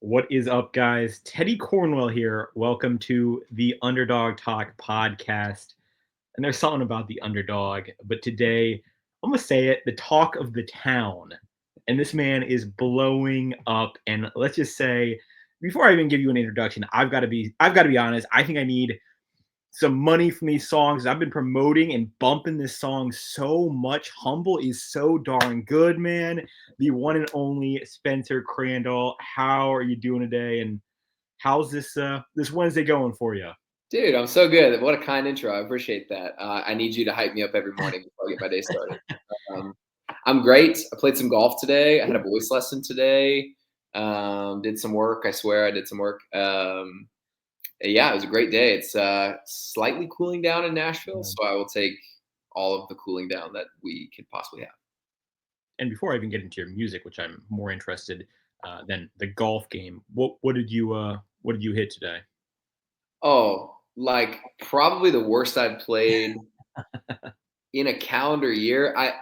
What is up, guys? Teddy Cornwell here. Welcome to the Underdog Talk podcast. And there's something about the underdog, but today I'm gonna say it, the talk of the town. And this man is blowing up. And let's just say, before I even give you an introduction, I've got to be honest. I think I need some money from these songs. I've been promoting and bumping this song so much. Humble is so darn good, man. The one and only Spencer Crandall. How are you doing today? And how's this Wednesday going for you? Dude, I'm so good. What a kind intro. I appreciate that. I need you to hype me up every morning before I get my day started. Um, I'm great. I played some golf today. I had a voice lesson today. Did some work. I swear I did some work. Yeah, it was a great day. It's slightly cooling down in Nashville, so I will take all of the cooling down that we could possibly have. And before I even get into your music, which I'm more interested than the golf game, what did you hit today? Oh, like probably the worst I've played in a calendar year. I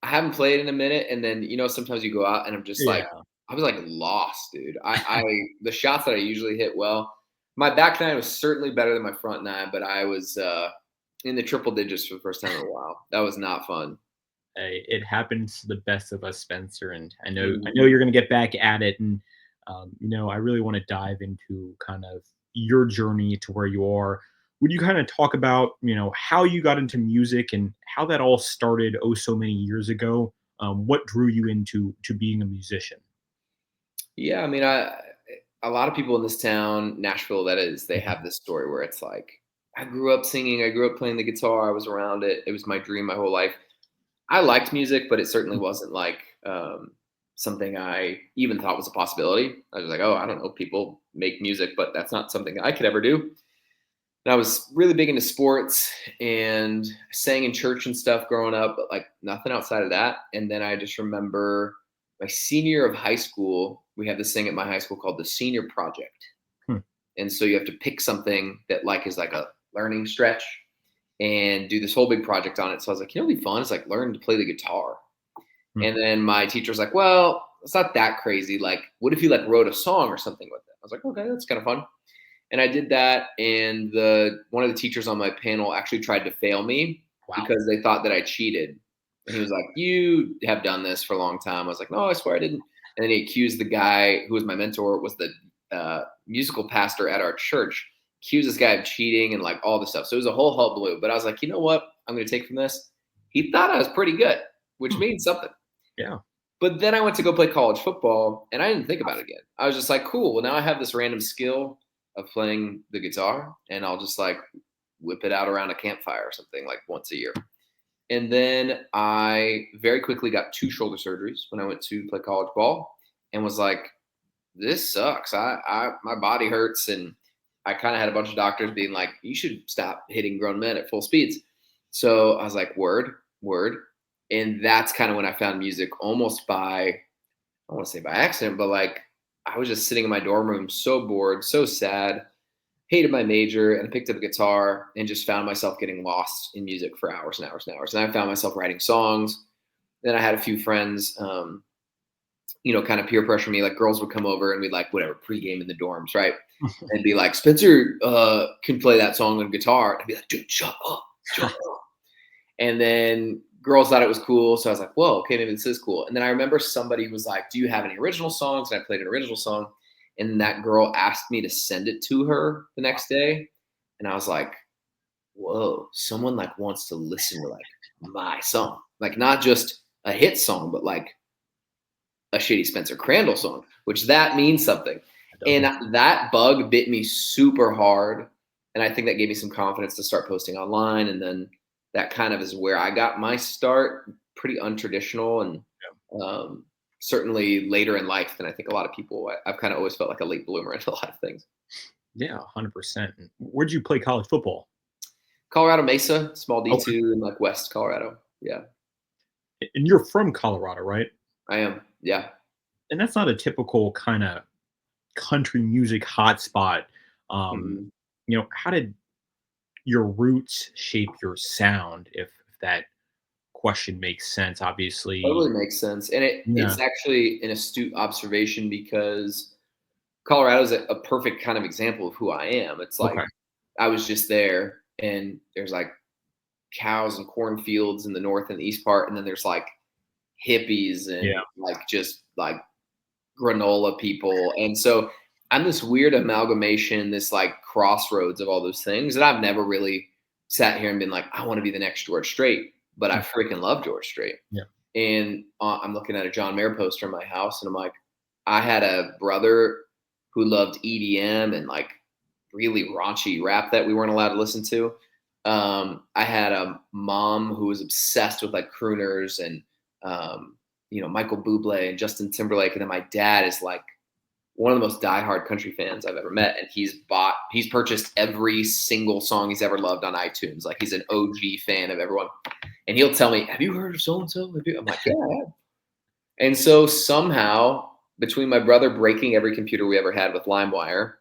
haven't played in a minute, and then sometimes you go out and I'm just like Yeah. I was like lost, dude. I the shots that I usually hit well, my back nine was certainly better than my front nine, but I was in the triple digits for the first time in a while. That was not fun. Hey, it happens to the best of us, Spencer, and I know Mhm. you're going to get back at it, and I really want to dive into kind of your journey to where you are. Would you kind of talk about how you got into music and how that all started oh so many years ago? What drew you into being a musician? Yeah, I mean, a lot of people in this town, Nashville, that is, they have this story where it's like, I grew up singing, I grew up playing the guitar, I was around it, it was my dream my whole life. I liked music, but it certainly wasn't like something I even thought was a possibility. I was like, oh, I don't know, people make music, but that's not something I could ever do. And I was really big into sports and sang in church and stuff growing up, but like nothing outside of that. And then I just remember my senior year of high school, we had this thing at my high school called the Senior Project. Hmm. And so you have to pick something that like is like a learning stretch and do this whole big project on it. So I was like, it'd be fun. It's like learn to play the guitar. Hmm. And then my teacher was like, well, it's not that crazy. Like, what if you like wrote a song or something with it? I was like, okay, that's kind of fun. And I did that. And the one of the teachers on my panel actually tried to fail me Wow. because they thought that I cheated. And he was like, you have done this for a long time. I was like, no, I swear I didn't. And then he accused the guy who was my mentor, was the musical pastor at our church, accused this guy of cheating and like all this stuff. So it was a whole hullabaloo. But I was like, you know what? I'm going to take from this. He thought I was pretty good, which Hmm. means something. Yeah. But then I went to go play college football and I didn't think about it again. I was just like, cool. Well, now I have this random skill of playing the guitar and I'll just like whip it out around a campfire or something like once a year. And then I very quickly got two shoulder surgeries when I went to play college ball and was like, this sucks. I my body hurts. And I kind of had a bunch of doctors being like, you should stop hitting grown men at full speeds. So I was like, word, word. And that's kind of when I found music almost by, I don't want to say by accident, but like I was just sitting in my dorm room, so bored, so sad, hated my major, and I picked up a guitar and just found myself getting lost in music for hours and hours and hours. And I found myself writing songs. Then I had a few friends, kind of peer pressure me. Like girls would come over and we'd like whatever pregame in the dorms, right? And be like, Spencer can play that song on guitar. And I'd be like, dude, shut up, shut up. And then girls thought it was cool. So I was like, whoa, okay, maybe this is cool. And then I remember somebody was like, do you have any original songs? And I played an original song. And that girl asked me to send it to her the next day. And I was like, whoa, someone like wants to listen to like my song. Like not just a hit song, but like a shitty Spencer Crandall song, which that means something. That does make And that bug bit me super hard. And I think that gave me some confidence to start posting online. And then that kind of is where I got my start, pretty untraditional and um, certainly later in life than I think a lot of people. I've kind of always felt like a late bloomer into a lot of things. yeah, 100%. Where'd you play college football? Colorado Mesa, small Okay. D2 in like West Colorado. Yeah, And you're from Colorado, right? I am. Yeah. And that's not a typical kind of country music hotspot. Um, Mhm. how did your roots shape your sound? If that question makes sense, obviously. Totally makes sense. And Yeah. it's actually an astute observation because Colorado's a perfect kind of example of who I am. It's like Okay. I was just there, and there's like cows and cornfields in the north and the east part, and then there's like hippies Yeah. and like just like granola people. And so I'm this weird amalgamation, this like crossroads of all those things that I've never really sat here and been like, I want to be the next George Strait, but I Mm. freaking love George Strait. Yeah. And I'm looking at a John Mayer poster in my house, and I'm like, I had a brother who loved EDM and like really raunchy rap that we weren't allowed to listen to. I had a mom who was obsessed with like crooners and Michael Bublé and Justin Timberlake, and then my dad is like one of the most diehard country fans I've ever met, and he's purchased every single song he's ever loved on iTunes. Like he's an OG fan of everyone, and he'll tell me, "Have you heard of so and so?" I'm like, "Yeah, I have." And so somehow, between my brother breaking every computer we ever had with LimeWire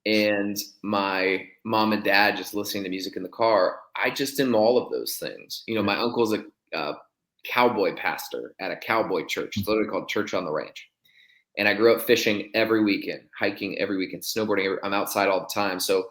and my mom and dad just listening to music in the car, I just am all of those things. Yeah. My uncle's a cowboy pastor at a cowboy church. It's literally called Church on the Ranch. And I grew up fishing every weekend, hiking every weekend, snowboarding. I'm outside all the time. So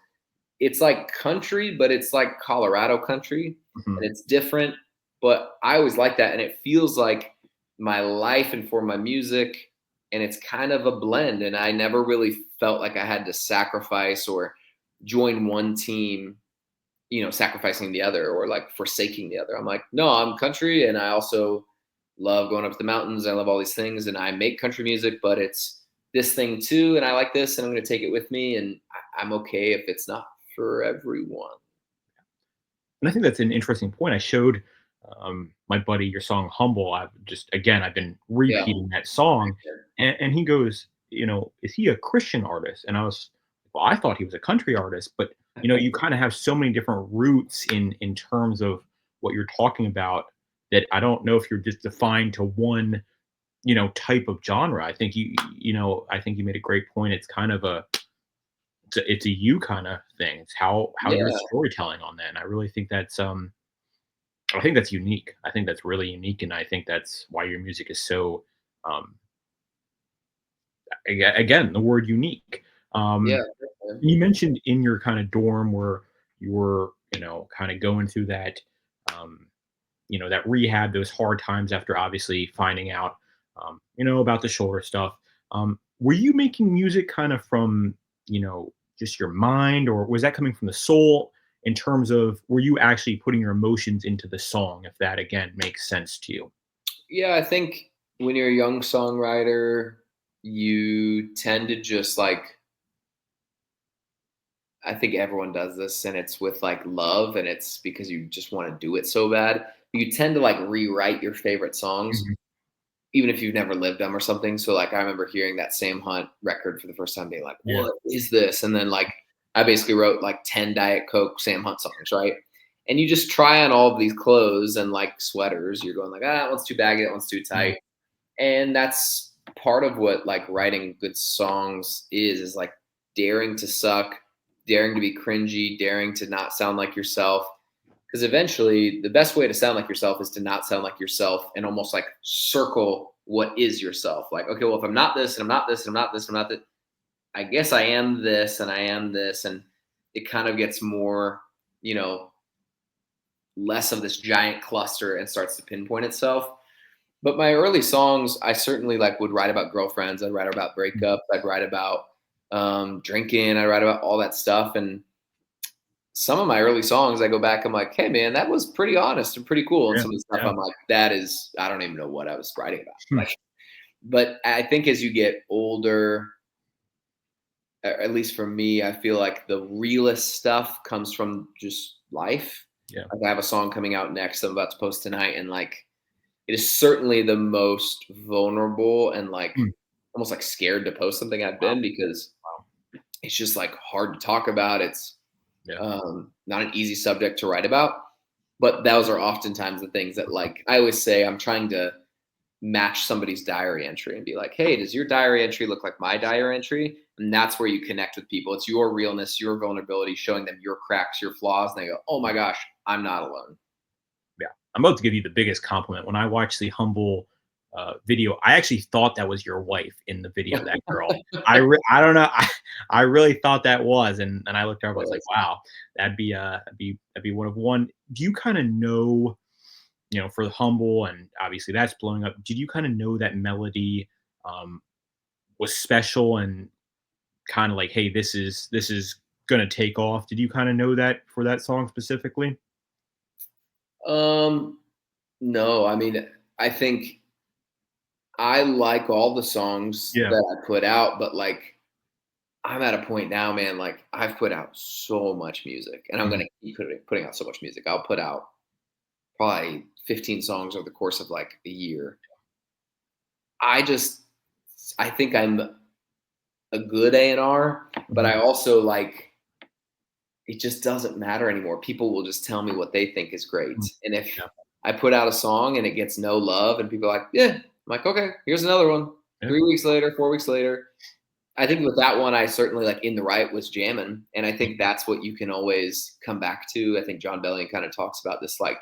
it's like country, but it's like Colorado country, Mhm. and it's different. But I always like that. And it feels like my life and for my music. And it's kind of a blend. And I never really felt like I had to sacrifice or join one team, sacrificing the other or like forsaking the other. I'm like, no, I'm country. And I also love going up to the mountains. I love all these things. And I make country music, but it's this thing too. And I like this, and I'm going to take it with me. And I'm okay if it's not for everyone. And I think that's an interesting point. I showed my buddy your song "Humble." I've been Yeah. repeating that song, and he goes, "Is he a Christian artist?" And I was, well, I thought he was a country artist, but you kind of have so many different roots in terms of what you're talking about that I don't know if you're just defined to one type of genre. I think I think you made a great point. It's kind of it's a you kind of thing. It's how you're Yeah. storytelling on that, and I really think I think that's unique. I think that's really unique, and I think that's why your music is so, um, again, the word unique. Yeah. Um, you mentioned in your kind of dorm where you were, kind of going through that, um, that rehab, those hard times after obviously finding out, about the shoulder stuff. Were you making music kind of from, just your mind, or was that coming from the soul? In terms of, were you actually putting your emotions into the song? If that again makes sense to you. Yeah. I think when you're a young songwriter, you tend to just like, I think everyone does this, and it's with like love, and it's because you just want to do it so bad. You tend to like rewrite your favorite songs, Mhm. even if you've never lived them or something. So like I remember hearing that Sam Hunt record for the first time, being like, Yeah. "What is this?" And then like I basically wrote like 10 Diet Coke Sam Hunt songs, right? And you just try on all of these clothes and like sweaters. You're going like, that one's too baggy, that one's too Mhm. tight. And that's part of what like writing good songs is like daring to suck, daring to be cringy, daring to not sound like yourself. Because eventually, the best way to sound like yourself is to not sound like yourself and almost like circle what is yourself. Like, okay, well, if I'm not this and I'm not this and I'm not this, I'm not that, I guess I am this and I am this. And it kind of gets more, you know, less of this giant cluster and starts to pinpoint itself. But my early songs, I certainly like would write about girlfriends. I'd write about breakups. I'd write about drinking. I'd write about all that stuff. And some of my early songs, I go back, I'm like, hey man, that was pretty honest and pretty cool. And Yeah. some of the stuff Yeah. I'm like, that is, I don't even know what I was writing about. Hmm. Like, but I think as you get older, at least for me, I feel like the realest stuff comes from just life. Yeah. Like I have a song coming out next I'm about to post tonight, and like it is certainly the most vulnerable and like Hmm. almost like scared to post something I've Wow. been, because Wow. it's just like hard to talk about. It's Yeah. not an easy subject to write about, but those are oftentimes the things that like I always say I'm trying to match somebody's diary entry and be like, hey, does your diary entry look like my diary entry? And that's where you connect with people. It's your realness, your vulnerability, showing them your cracks, your flaws, and they go, oh my gosh, I'm not alone. Yeah. I'm about to give you the biggest compliment. When I watched the Humble video. I actually thought that was your wife in the video, that girl. I don't know. I really thought that was, and I looked her up. I was like, wow, that'd be one of one. Do you kind of know, for the Humble, and obviously that's blowing up. Did you kind of know that melody um, was special and kind of like, hey, this is gonna take off? Did you kind of know that for that song specifically? Um, no, I mean, I think I like all the songs Yeah. that I put out, but like I'm at a point now, man. Like I've put out so much music, and I'm Mhm. gonna keep putting out so much music. I'll put out probably 15 songs over the course of like a year. I just, I think I'm a good A&R, but Mhm. I also like it just doesn't matter anymore. People will just tell me what they think is great. Mhm. And if Yeah. I put out a song and it gets no love and people are like, yeah, I'm like, okay, here's another one. Yeah. 3 weeks later, 4 weeks later. I think with that one, I certainly like In the Right was jamming. And I think that's what you can always come back to. I think John Bellion kind of talks about this like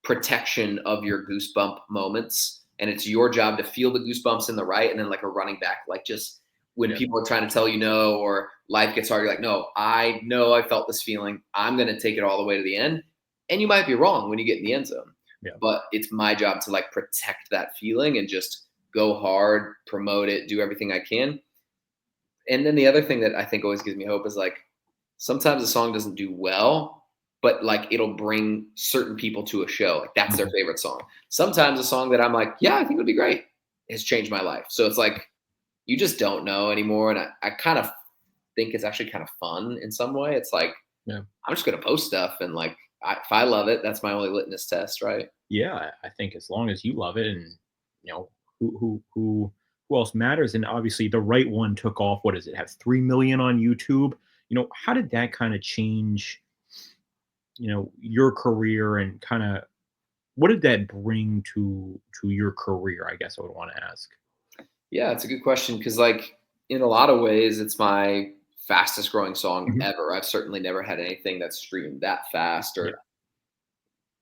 protection of your goosebump moments. And it's your job to feel the goosebumps in the right. And then like a running back, like just when Yeah. people are trying to tell you no, or life gets hard, you're like, no, I know I felt this feeling. I'm going to take it all the way to the end. And you might be wrong when you get in the end zone, Yeah. but it's my job to like protect that feeling and just go hard, promote it, do everything I can. And then the other thing that I think always gives me hope is like sometimes a song doesn't do well, but like it'll bring certain people to a show. Like that's their Mhm. favorite song. Sometimes a song that I'm like, yeah, I think it would be great has changed my life. So it's like you just don't know anymore. And I kind of think it's actually kind of fun in some way. It's like Yeah. I'm just gonna post stuff and like if I love it, that's my only litmus test, right? Yeah, I think as long as you love it, and who else matters, and obviously the right one took off. What does it have? 3 million on YouTube. How did that kind of change, your career, and kind of what did that bring to your career? I guess I would want to ask. Yeah, it's a good question because, like, in a lot of ways, it's my fastest growing song Mhm. ever. I've certainly never had anything that's streamed that fast, Yeah. or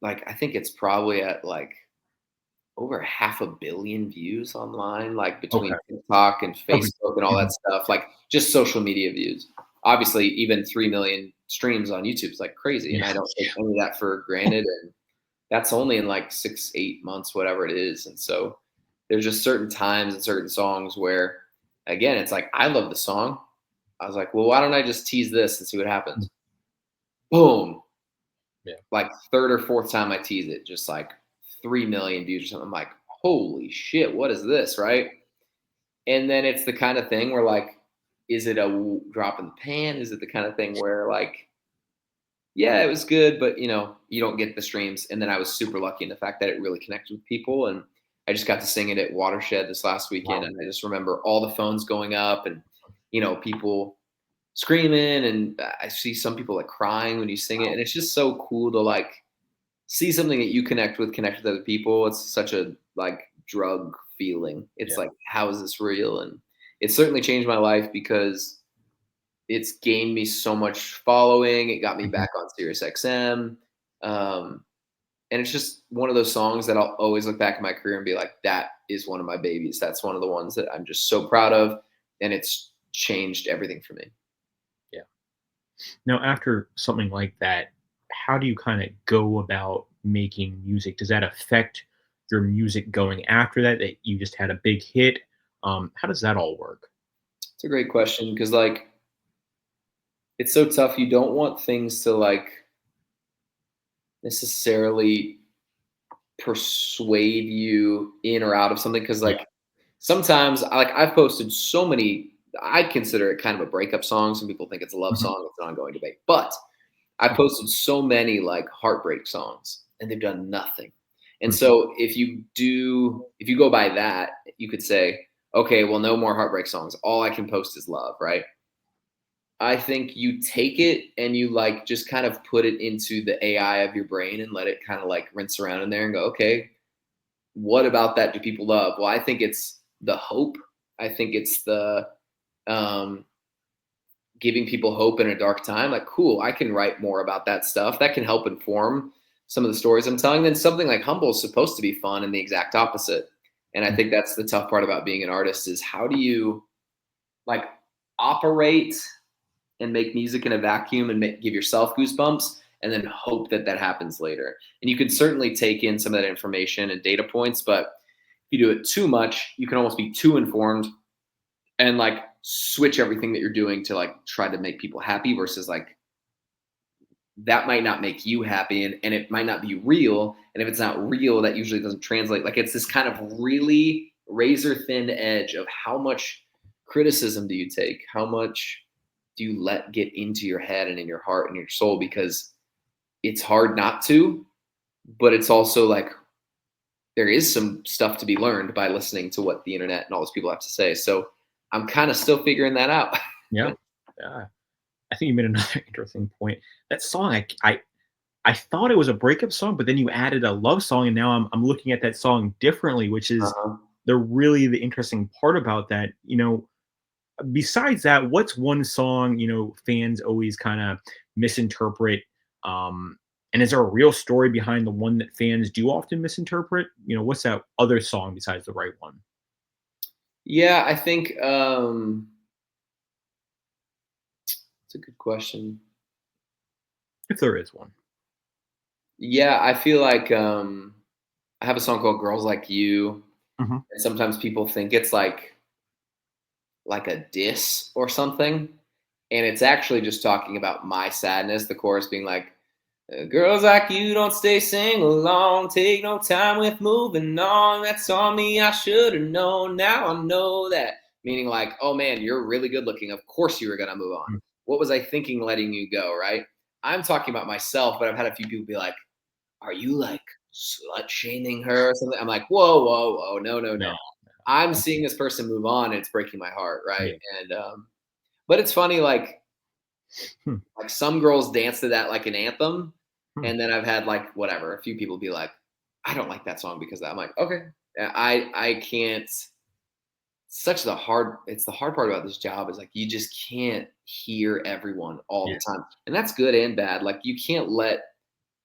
like, I think it's probably at like over 500 million views online, like Okay. between TikTok and Okay. Facebook and all Mhm. that stuff, like just social media views. Obviously, even 3 million streams on YouTube is like crazy, and Yeah. I don't take any of that for granted. And that's only in like 6, 8 months, whatever it is. And so there's just certain times and certain songs where, again, it's like, I love the song. I was like, well, why don't I just tease this and see what Mhm. happens? Boom. Yeah. Like third or fourth time I tease it, just like 3 million views or something. I'm like, holy shit, what is this? Right. And then it's the kind of thing where, like, is it a drop in the pan? Is it the kind of thing where, like, yeah, it was good, but you don't get the streams. And then I was super lucky in the fact that it really connected with people. And I just got to sing it at Watershed this last weekend. Wow. And I just remember all the phones going up and, people screaming. And I see some people like crying when you sing it. And it's just so cool to like see something that you connect with other people. It's such a like drug feeling. It's Yeah. like, how is this real? And it certainly changed my life because it's gained me so much following. It got me Mhm. back on Sirius XM. Um, and it's just one of those songs that I'll always look back in my career and be like, that is one of my babies. That's one of the ones that I'm just so proud of. And it's changed everything for me. Yeah. Now, after something like that, how do you kind of go about making music? Does that affect your music going after that? That you just had a big hit? How does that all work? It's a great question because, like, it's so tough. You don't want things to, like, necessarily persuade you in or out of something because, Yeah. like, sometimes like I've posted so many. I consider it kind of a breakup song. Some people think it's a love Mhm. song. It's an ongoing debate, but I posted so many like heartbreak songs and they've done nothing. And Mhm. so if you go by that, you could say, okay, well, no more heartbreak songs. All I can post is love, right? I think you take it and you like just kind of put it into the AI of your brain and let it kind of like rinse around in there and go, okay, what about that do people love? Well, I think it's the hope. I think it's the um, giving people hope in a dark time. Like, cool, I can write more about that stuff. That can help inform some of the stories I'm telling. Then something like Humble is supposed to be fun and the exact opposite. And I think that's the tough part about being an artist is how do you like operate and make music in a vacuum and give yourself goosebumps and then hope that that happens later. And you can certainly take in some of that information and data points, but if you do it too much, you can almost be too informed and like switch everything that you're doing to like try to make people happy versus like that might not make you happy and it might not be real. And if it's not real, that usually doesn't translate. Like it's this kind of really razor thin edge of how much criticism do you take? How much do you let get into your head and in your heart and your soul? Because it's hard not to, but it's also like there is some stuff to be learned by listening to what the internet and all those people have to say. So I'm kind of still figuring that out. Yeah. Yeah. I think you made another interesting point. That song, I thought it was a breakup song, but then you added a love song, and now I'm looking at that song differently, which is Uh-huh. the interesting part about that. Besides that, what's one song fans always kind of misinterpret? Um, and is there a real story behind the one that fans do often misinterpret? What's that other song besides the right one? Yeah, I think it's a good question. If there is one. Yeah, I feel like I have a song called "Girls Like You," Mhm. and sometimes people think it's like a diss or something, and it's actually just talking about my sadness. The chorus being like, "Girls like you don't stay single long, take no time with moving on. That's on me. I should have known. Now I know that." Meaning like, "Oh man, you're really good looking. Of course you were gonna move on. Mm. What was I thinking letting you go?" Right? I'm talking about myself, but I've had a few people be like, "Are you like slut shaming her or something?" I'm like, "Whoa, whoa, whoa, no, no, No. no. I'm seeing this person move on. And it's breaking my heart, right?" Yeah. And but it's funny, Hmm. like some girls dance to that like an anthem, Hmm. and then I've had like whatever a few people be like, "I don't like that song because of that." I'm like, okay, I can't. Such the hard. It's the hard part about this job is like you just can't hear everyone all Yeah. the time, and that's good and bad. Like you can't let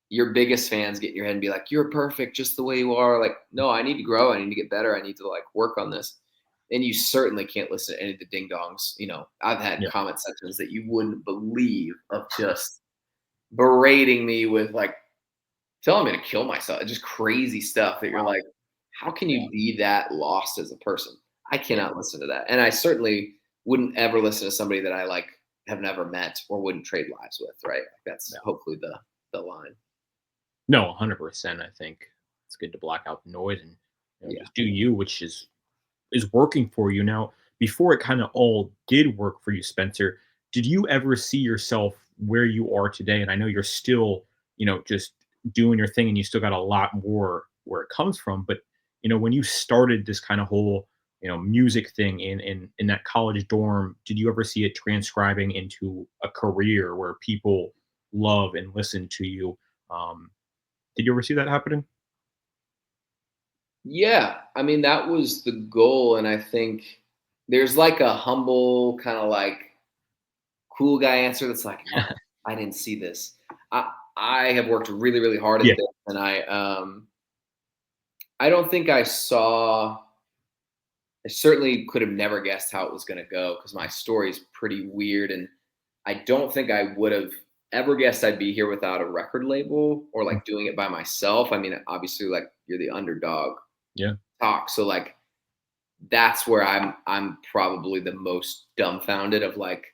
your biggest fans get in your head and be like, "You're perfect just the way you are." Like, no, I need to grow. I need to get better. I need to like work on this. And you certainly can't listen to any of the ding dongs. I've had Yeah. comment sections that you wouldn't believe of just berating me with like telling me to kill myself, just crazy stuff that you're like, how can you be that lost as a person? I Yeah. cannot listen to that. And I certainly wouldn't ever listen to somebody that I like have never met or wouldn't trade lives with, right? That's No. hopefully the line. No, 100%. I think it's good to block out the noise and Yeah. just do you, which is working for you now. Before it kind of all did work for you, Spencer, did you ever see yourself where you are today? And I know you're still, just doing your thing, and you still got a lot more where it comes from. But when you started this kind of whole music thing in that college dorm, did you ever see it transcribing into a career where people love and listen to you? Um, did you ever see that happening? Yeah. I mean, that was the goal. And I think there's like a humble, kind of like cool guy answer that's like, no, I didn't see this. I have worked really, really hard at Yeah. this. And I don't think I certainly could have never guessed how it was going to go because my story is pretty weird. And I don't think I would have ever guessed I'd be here without a record label or Mm. like doing it by myself. I mean, obviously, like you're the underdog Yeah. talk. So like that's where I'm probably the most dumbfounded of like,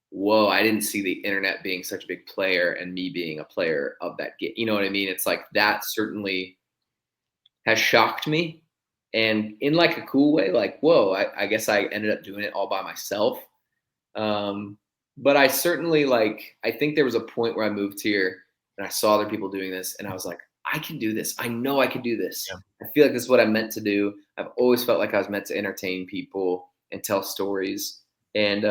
whoa, I didn't see the internet being such a big player and me being a player of that game. You know what I mean? It's like that certainly has shocked me and in like a cool way, like, whoa, I guess I ended up doing it all by myself. Um, but I certainly like, I think there was a point where I moved here and I saw other people doing this and I was like, I can do this. I know I can do this. Yeah. I feel like this is what I'm meant to do. I've always felt like I was meant to entertain people and tell stories. And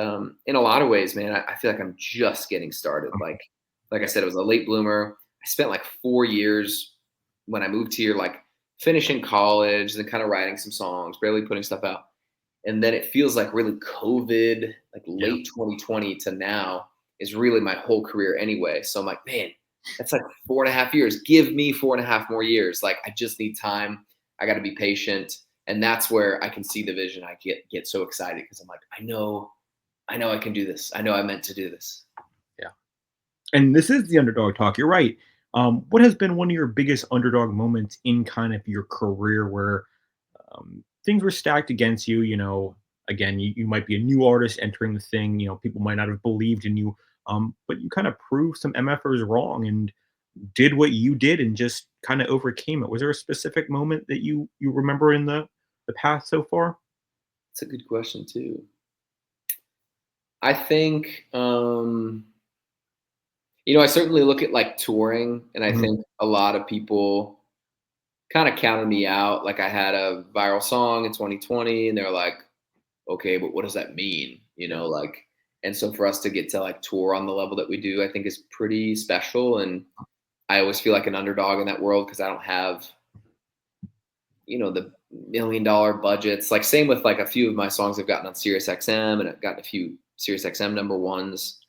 in a lot of ways, man, I feel like I'm just getting started. Like I said, it was a late bloomer. I spent like 4 years when I moved here, like finishing college, then kind of writing some songs, barely putting stuff out. And then it feels like really COVID, like Yeah. late 2020 to now is really my whole career anyway. So I'm like, man, that's like 4.5 years. Give me 4.5 more years. Like I just need time. I got to be patient. And that's where I can see the vision. I get so excited because I'm like, I know I can do this. I know I meant to do this. Yeah. And this is the underdog talk. You're right. What has been one of your biggest underdog moments in kind of your career where things were stacked against you? Again, you might be a new artist entering the thing. People might not have believed in you, but you kind of proved some MFers wrong and did what you did and just kind of overcame it. Was there a specific moment that you remember in the past so far? It's a good question too. I think I certainly look at like touring, and I Mhm. think a lot of people kind of counted me out. Like I had a viral song in 2020, and they're like, "Okay, but what does that mean?" Yeah. Like, and so for us to get to like tour on the level that we do, I think is pretty special. And I always feel like an underdog in that world because I don't have, the $1 million budgets. Like same with like a few of my songs I've gotten on Sirius XM, and I've gotten a few Sirius XM number ones.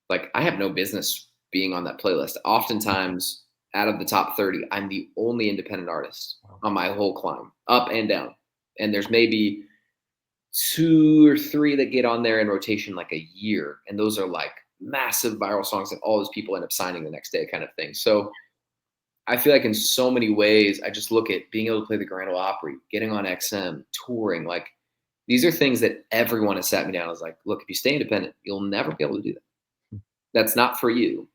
Like I have no business being on that playlist. Oftentimes, out of the top 30, I'm the only independent artist Wow. on my whole climb, up and down. And there's maybe two or three that get on there in rotation like a year, and those are like massive viral songs that all those people end up signing the next day, kind of thing. So I feel like in so many ways, I just look at being able to play the Grand Ole Opry, getting on XM, touring. Like these are things that everyone has sat me down. I was like, look, if you stay independent, you'll never be able to do that. That's not for you.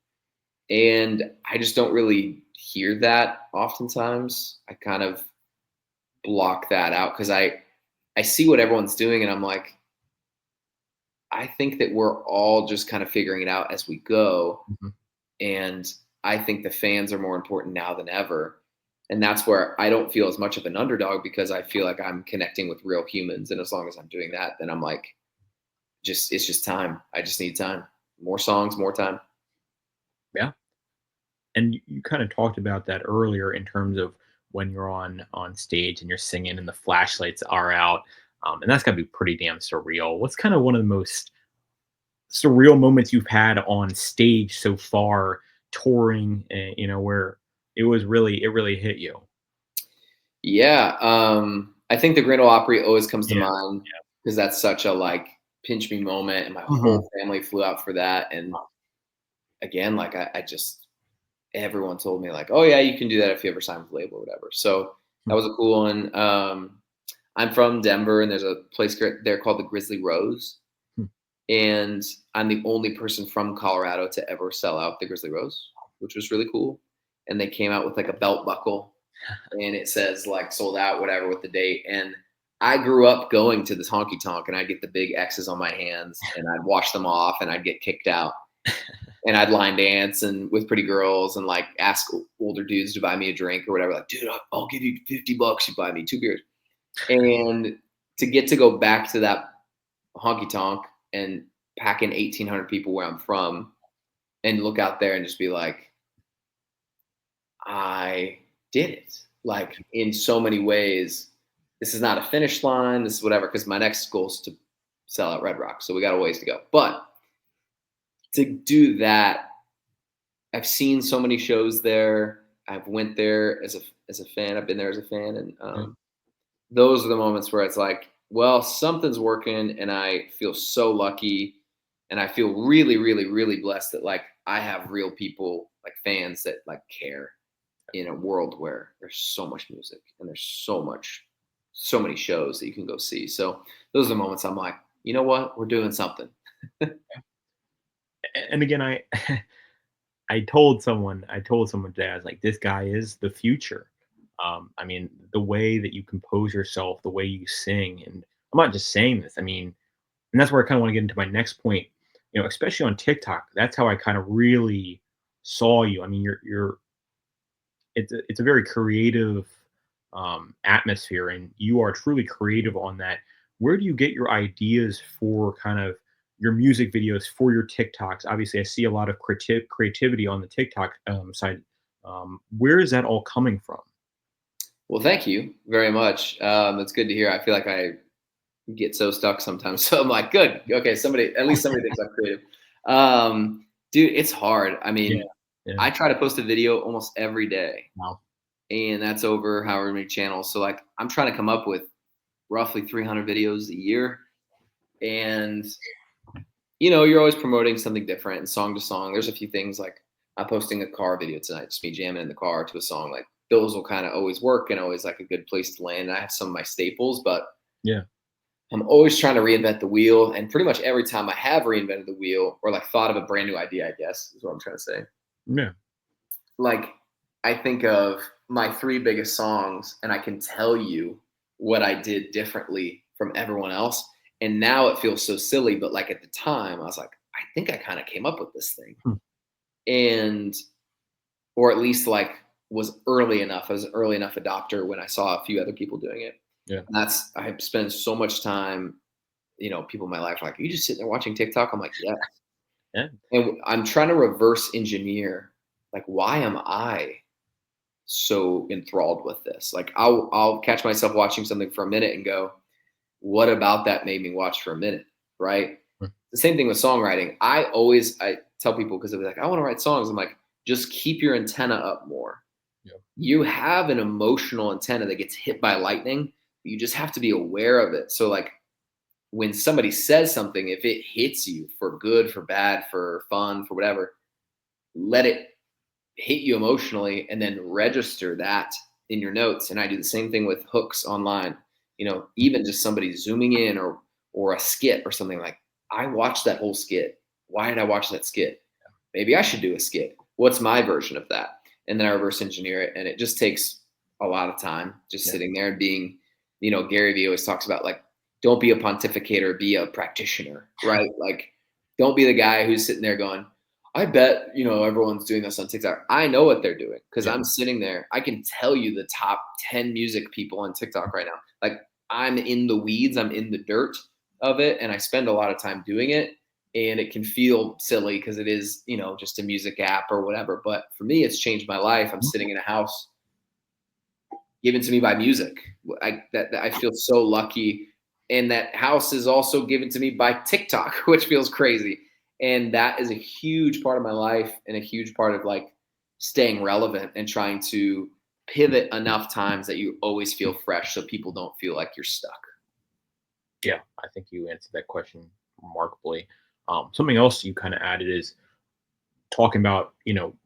And I just don't really hear that oftentimes. I kind of block that out because I see what everyone's doing, and I'm like, I think that we're all just kind of figuring it out as we go. Mhm. And I think the fans are more important now than ever. And that's where I don't feel as much of an underdog because I feel like I'm connecting with real humans. And as long as I'm doing that, then I'm like, it's just time. I just need time. More songs, more time. Yeah. And you kind of talked about that earlier in terms of when you're on stage and you're singing and the flashlights are out, and that's got to be pretty damn surreal. What's kind of one of the most surreal moments you've had on stage so far touring? Where it really hit you. Yeah. I think the Grand Ole Opry always comes to Yeah. mind because that's such a like pinch me moment. And my Mhm. whole family flew out for that. And again, like I just, everyone told me like, oh yeah, you can do that if you ever sign with a label or whatever. So that was a cool one. I'm from Denver, and there's a place there called the Grizzly Rose, Mhm. and I'm the only person from Colorado to ever sell out the Grizzly Rose, which was really cool. And they came out with like a belt buckle, and it says like sold out, whatever, with the date. And I grew up going to this honky tonk, and I'd get the big X's on my hands, and I'd wash them off, and I'd get kicked out, and I'd line dance and with pretty girls and like ask older dudes to buy me a drink or whatever. Like, dude, I'll give you $50. You buy me 2 beers. And to get to go back to that honky tonk and pack in 1,800 people where I'm from and look out there and just be like, I did it. Like in so many ways, this is not a finish line. This is whatever. Because my next goal is to sell out Red Rock, so we got a ways to go. But to do that, I've seen so many shows there. I've went there as a fan. I've been there as a fan, and Yeah. those are the moments where it's like, well, something's working, and I feel so lucky, and I feel really, really, really blessed that like I have real people like fans that like care in a world where there's so much music and there's so many shows that you can go see. So those are the moments I'm like, you know what, we're doing something. And again, I told someone today, I was like, this guy is the future. I mean, the way that you compose yourself, the way you sing, and I'm not just saying this. I mean, and that's where I kind of want to get into my next point. Especially on TikTok, that's how I kind of really saw you. I mean, you're it's a very creative atmosphere, and you are truly creative on that. Where do you get your ideas for kind of your music videos for your TikToks? Obviously, I see a lot of creativity on the TikTok side. Where is that all coming from? Well, thank you very much. It's good to hear. I feel like I get so stuck sometimes. So I'm like, good. Okay, at least somebody thinks I'm creative. Dude, it's hard. I Yeah, mean, yeah, I try to post a video almost every day, wow, and that's over however many channels. So like, I'm trying to come up with roughly 300 videos a year. And, you know, you're always promoting something different and song to song. There's a few things like I'm posting a car video tonight, just me jamming in the car to a song. Like those will kind of always work and always like a good place to land. I have some of my staples, but Yeah. I'm always trying to reinvent the wheel. And pretty much every time I have reinvented the wheel or like thought of a brand new idea, I guess is what I'm trying to say. Yeah. Like I think of my 3 biggest songs and I can tell you what I did differently from everyone else. And now it feels so silly, but like at the time I was like, I think I kind of came up with this thing. Hmm. And or at least like was early enough. I was an early enough adopter when I saw a few other people doing it. Yeah. And that's I have spent so much time, you know, people in my life are like, are you just sitting there watching TikTok? I'm like, yeah. Yeah. And I'm trying to reverse engineer like why am I so enthralled with this? Like I'll catch myself watching something for a minute and go, what about that made me watch for a minute? Right. Hmm. The same thing with songwriting. I tell people because they're like, I want to write songs. I'm like, just keep your antenna up more. Yeah. You have an emotional antenna that gets hit by lightning. You just have to be aware of it. So like when somebody says something, if it hits you for good, for bad, for fun, for whatever, let it hit you emotionally and then register that in your notes. And I do the same thing with hooks online. You know, even just somebody zooming in or a skit or something like I watched that whole skit. Why did I watch that skit? Maybe I should do a skit. What's my version of that? And then I reverse engineer it. And it just takes a lot of time just sitting there and being, you know, Gary Vee always talks about like, don't be a pontificator, be a practitioner, right? Like, don't be the guy who's sitting there going, I bet, you know, everyone's doing this on TikTok. I know what they're doing because Yeah. I'm sitting there. I can tell you the top 10 music people on TikTok right now. Like I'm in the weeds, I'm in the dirt of it, and I spend a lot of time doing it. And it can feel silly because it is, you know, just a music app or whatever. But for me, it's changed my life. I'm sitting in a house given to me by music. That I feel so lucky. And that house is also given to me by TikTok, which feels crazy. And that is a huge part of my life and a huge part of like staying relevant and trying to pivot enough times that you always feel fresh so people don't feel like you're stuck. Yeah. I think you answered that question remarkably. Something else you kind of added is talking about,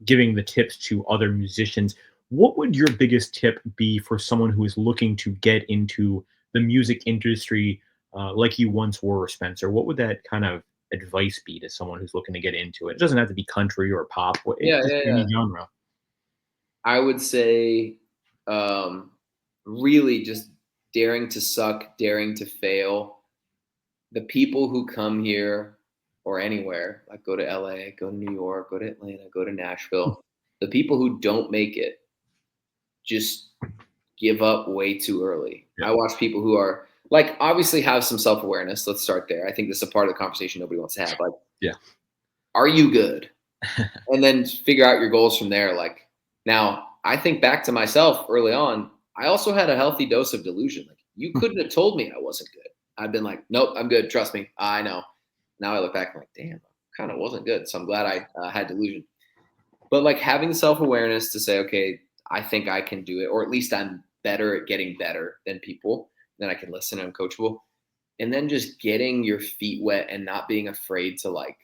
giving the tips to other musicians. What would your biggest tip be for someone who is looking to get into the music industry, like you once were, Spencer? What would that kind of advice be to someone who's looking to get into it? It doesn't have to be country or pop. Yeah, Just yeah, any yeah. genre. I would say um, really just daring to suck, daring to fail. The people who come here or anywhere, like go to LA, go to New York, go to Atlanta, go to Nashville, the people who don't make it just give up way too early. Yeah. I watch people who are like obviously have some self-awareness. Let's start there. I think this is a part of the conversation nobody wants to have. Like, Yeah. are you good? And then figure out your goals from there. Like now, I think back to myself early on. I also had a healthy dose of delusion. Like you couldn't have told me I wasn't good. I've been like, nope, I'm good. Trust me, I know. Now I look back, I'm like, damn, I kind of wasn't good. So I'm glad I had delusion. But like having self awareness to say, okay, I think I can do it, or at least I'm better at getting better than people. Then I can listen and I'm coachable. And then just getting your feet wet and not being afraid to like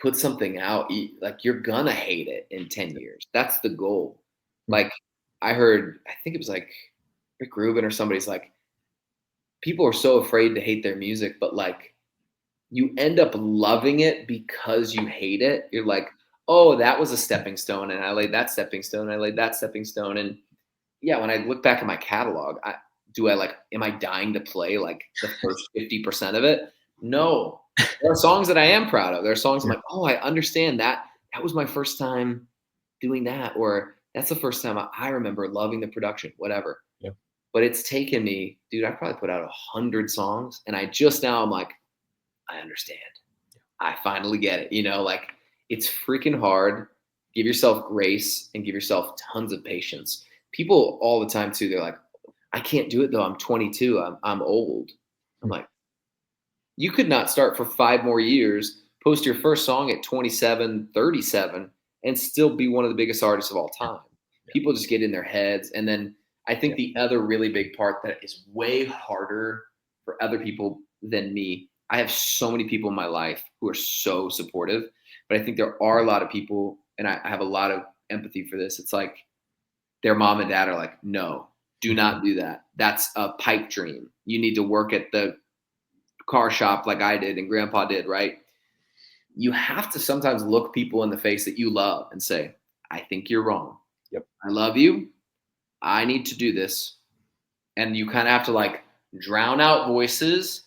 put something out. Like you're gonna hate it in 10 years. That's the goal. Like I heard, I think it was like Rick Rubin or somebody's like, people are so afraid to hate their music, but like you end up loving it because you hate it. You're like, oh, that was a stepping stone, and I laid that stepping stone, and I laid that stepping stone. And yeah, when I look back at my catalog, am I dying to play like the first 50% of it? No. There are songs that I am proud of. There are songs I'm Yeah. like, oh, I understand that. That was my first time doing that, or that's the first time I remember loving the production, whatever. Yeah. But it's taken me, dude, I probably put out 100 songs, and I just now I'm like, I understand. I finally get it. You know, like it's freaking hard. Give yourself grace and give yourself tons of patience. People all the time too, they're like, I can't do it though. I'm 22. I'm old. I'm like, you could not start for 5 more years, post your first song at 27, 37, and still be one of the biggest artists of all time. Yeah. People just get in their heads. And then I think the other really big part that is way harder for other people than me, I have so many people in my life who are so supportive, but I think there are a lot of people, and I have a lot of empathy for this. It's like their mom and dad are like, no, do not do that. That's a pipe dream. You need to work at the car shop like I did and grandpa did, right? You have to sometimes look people in the face that you love and say, I think you're wrong. Yep. I love you. I need to do this. And you kind of have to like drown out voices,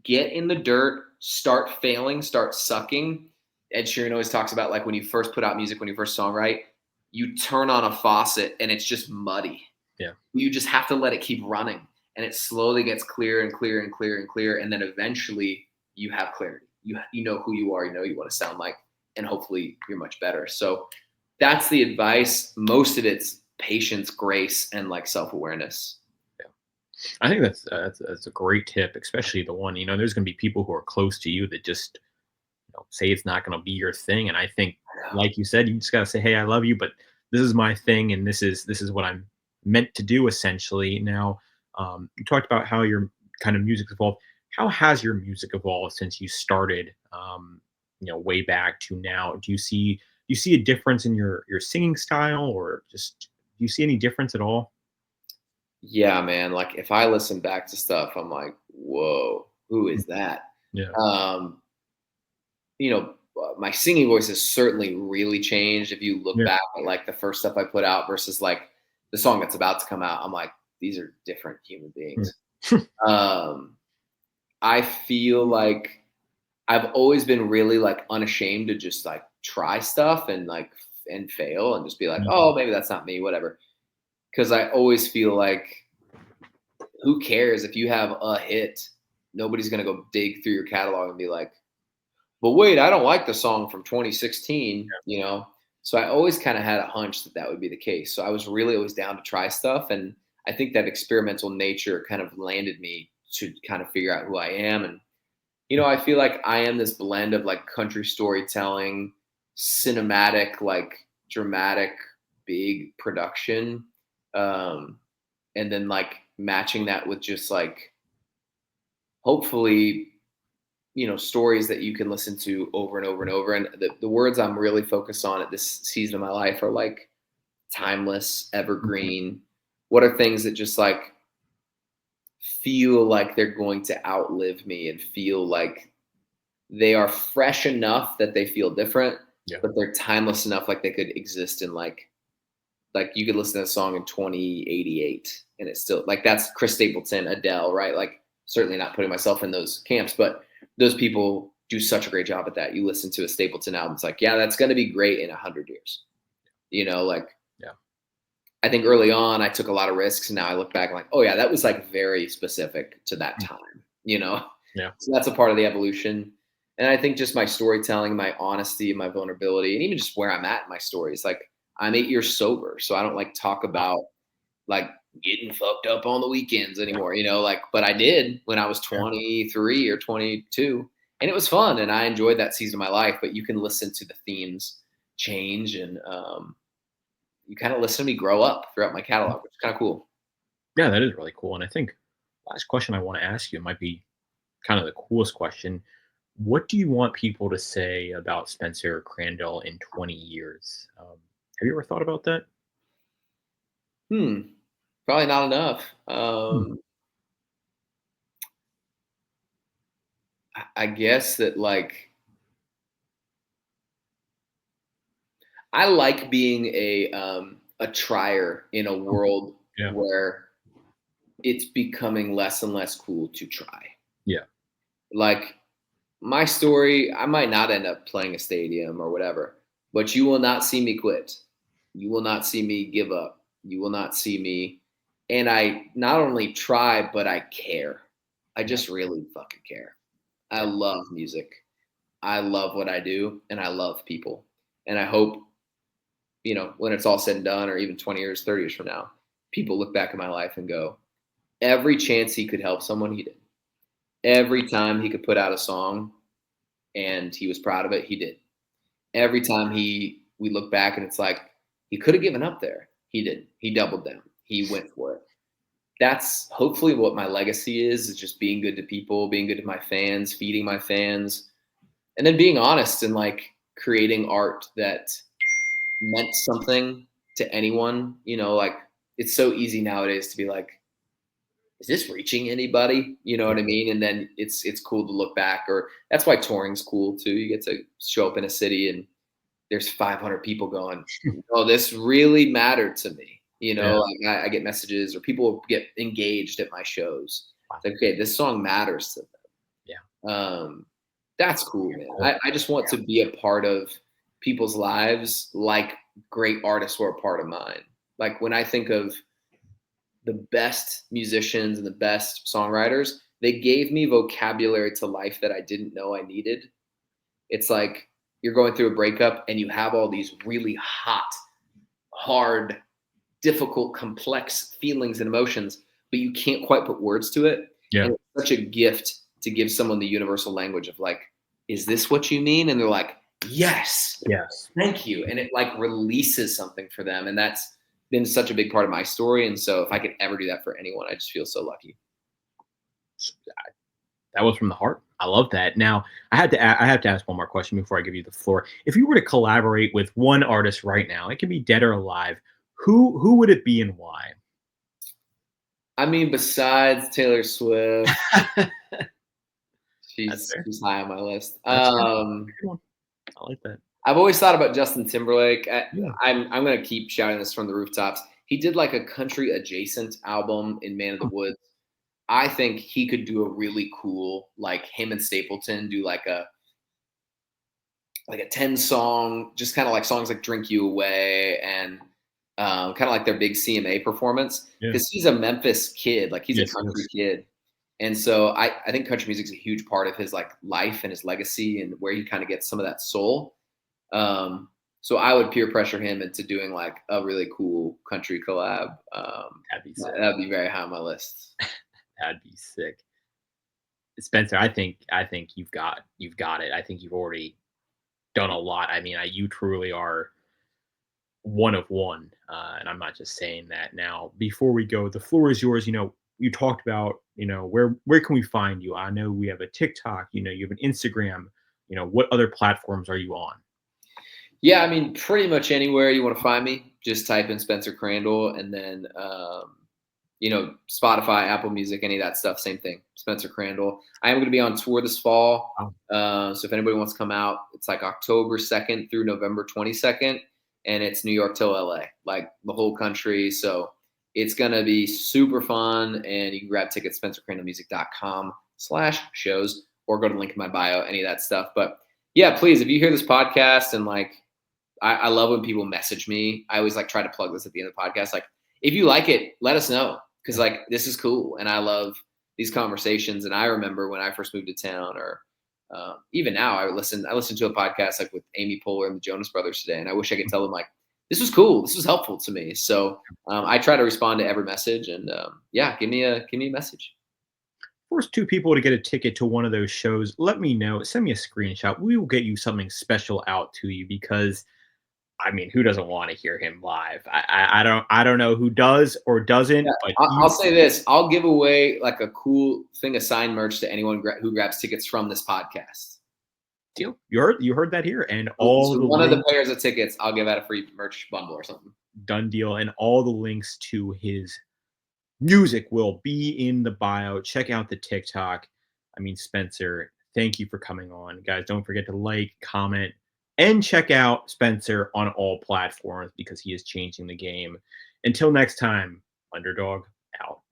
get in the dirt, start failing, start sucking. Ed Sheeran always talks about like when you first put out music, when you first songwrite, you turn on a faucet and it's just muddy. Yeah. You just have to let it keep running, and it slowly gets clear and clear and clear and clear, and then eventually you have clarity. You know who you are, you know what you want to sound like, and hopefully you're much better. So that's the advice. Most of it's patience, grace, and like self-awareness. I think that's a great tip, especially the one, there's going to be people who are close to you that just say it's not going to be your thing. And I think, like you said, you just got to say, hey, I love you, but this is my thing, and this is what I'm meant to do. Essentially, now you talked about how your kind of music evolved. How has your music evolved since you started? Way back to now. Do you see a difference in your singing style, or just do you see any difference at all? Yeah, man. Like if I listen back to stuff, I'm like, whoa, who is that? Yeah. Um, my singing voice has certainly really changed. If you look Yeah. back at like the first stuff I put out versus like the song that's about to come out, I'm like, these are different human beings. Um, I feel like I've always been really like unashamed to just like try stuff and like and fail and just be like, Yeah. oh, maybe that's not me, whatever. Because I always feel like, who cares if you have a hit? Nobody's gonna go dig through your catalog and be like, but wait, I don't like the song from 2016, you know? So I always kind of had a hunch that that would be the case. So I was really always down to try stuff. And I think that experimental nature kind of landed me to kind of figure out who I am. And, I feel like I am this blend of like country storytelling, cinematic, like dramatic, big production. Um, and then like matching that with just like, hopefully, stories that you can listen to over and over and over. And the words I'm really focused on at this season of my life are like timeless, evergreen. What are things that just like feel like they're going to outlive me and feel like they are fresh enough that they feel different, Yeah. but they're timeless enough like they could exist in like you could listen to a song in 2088 and it's still like that's Chris Stapleton, Adele, right? Like certainly not putting myself in those camps, but those people do such a great job at that. You listen to a Stapleton album, it's like, yeah, that's going to be great in 100 years. Like Yeah. I think early on I took a lot of risks, and now I look back and like, oh yeah, that was like very specific to that time. Yeah. So that's a part of the evolution. And I think just my storytelling, my honesty, my vulnerability, and even just where I'm at in my stories. Like I'm 8 years sober, so I don't like talk about like getting fucked up on the weekends anymore, like, but I did when I was 23 or 22, and it was fun. And I enjoyed that season of my life, but you can listen to the themes change, and you kind of listen to me grow up throughout my catalog, which is kind of cool. Yeah, that is really cool. And I think last question I want to ask you might be kind of the coolest question. What do you want people to say about Spencer Crandall in 20 years? Have you ever thought about that? Hmm. Probably not enough. Hmm. I guess that like I like being a trier in a Okay. world Yeah. where it's becoming less and less cool to try. Yeah. Like my story, I might not end up playing a stadium or whatever, but you will not see me quit. You will not see me give up. You will not see me. And I not only try, but I care. I Yeah. just really fucking care. I Yeah. love music. I love what I do, and I love people. And I hope, when it's all said and done, or even 20 years, 30 years from now, people look back at my life and go, every chance he could help someone, he did. Every time he could put out a song and he was proud of it, he did. Every time we look back and it's like, he could have given up there. He did. He doubled down. He went for it. that's hopefully what my legacy is just being good to people, being good to my fans, feeding my fans, and then being honest and like creating art that meant something to anyone. Like it's so easy nowadays to be like, is this reaching anybody? You know Yeah. what I mean? And then it's cool to look back, or that's why touring's cool too. You get to show up in a city and there's 500 people going, oh, this really mattered to me. Yeah. Like I get messages or people get engaged at my shows. Wow. It's like, okay, this song matters to Yeah. them. That's cool, man. Cool. I just want to be a part of people's lives like great artists were a part of mine. Like when I think of the best musicians and the best songwriters, they gave me vocabulary to life that I didn't know I needed. It's like you're going through a breakup and you have all these really hot, hard, difficult, complex feelings and emotions, but you can't quite put words to it. Yeah. And it's such a gift to give someone the universal language of like, is this what you mean? And they're like, yes, Yes. thank you. And it like releases something for them. And that's been such a big part of my story. And so if I could ever do that for anyone, I just feel so lucky. That was from the heart. I love that. Now, I have to ask one more question before I give you the floor. If you were to collaborate with one artist right now, it can be dead or alive, who would it be and why? I mean, besides Taylor Swift, That's fair. she's high on my list. That's fair. Good one. I like that. I've always thought about Justin Timberlake. Yeah. I'm gonna keep shouting this from the rooftops. He did like a country adjacent album in Man of the Huh. Woods. I think he could do a really cool, like him and Stapleton do like a 10 song, just kind of like songs like Drink You Away and kind of like their big CMA performance. Yeah. Because he's a Memphis kid, like he's Yes, a country yes. kid. And so I think country music is a huge part of his like life and his legacy and where he kind of gets some of that soul. So I would peer pressure him into doing like a really cool country collab. That'd be sick. That'd be very high on my list. That'd be sick. Spencer, I think you've got it. I think you've already done a lot. I mean, you truly are one of one, and I'm not just saying that. Now, before we go, the floor is yours. You talked about, where can we find you? I know we have a TikTok. You have an Instagram. What other platforms are you on? Yeah, I mean, pretty much anywhere you want to find me, just type in Spencer Crandall, and then Spotify, Apple Music, any of that stuff. Same thing, Spencer Crandall. I am going to be on tour this fall, Wow. so if anybody wants to come out, it's like October 2nd through November 22nd, and it's New York till LA, like the whole country. So it's going to be super fun, and you can grab tickets spencercrandallmusic.com/shows or go to the link in my bio, any of that stuff. But yeah, please, if you hear this podcast and like, I love when people message me. I always like try to plug this at the end of the podcast. Like, if you like it, let us know because like this is cool, and I love these conversations. And I remember when I first moved to town, or even now, I listened to a podcast like with Amy Poehler and the Jonas Brothers today, and I wish I could tell them like this was cool, this was helpful to me. So I try to respond to every message, and yeah, give me a message. First two people to get a ticket to one of those shows, let me know. Send me a screenshot. We will get you something special out to you because I mean, who doesn't want to hear him live? I don't know who does or doesn't, Yeah, but I'll say this: I'll give away like a cool thing of signed merch to anyone who grabs tickets from this podcast. deal. You heard that here, and all So the one of the links, pairs of tickets, I'll give out a free merch bundle or something. done deal, and all the links to his music will be in the bio. Check out the TikTok. I mean, Spencer, thank you for coming on, guys. Don't forget to like, comment, and check out Spencer on all platforms because he is changing the game. Until next time, Underdog out.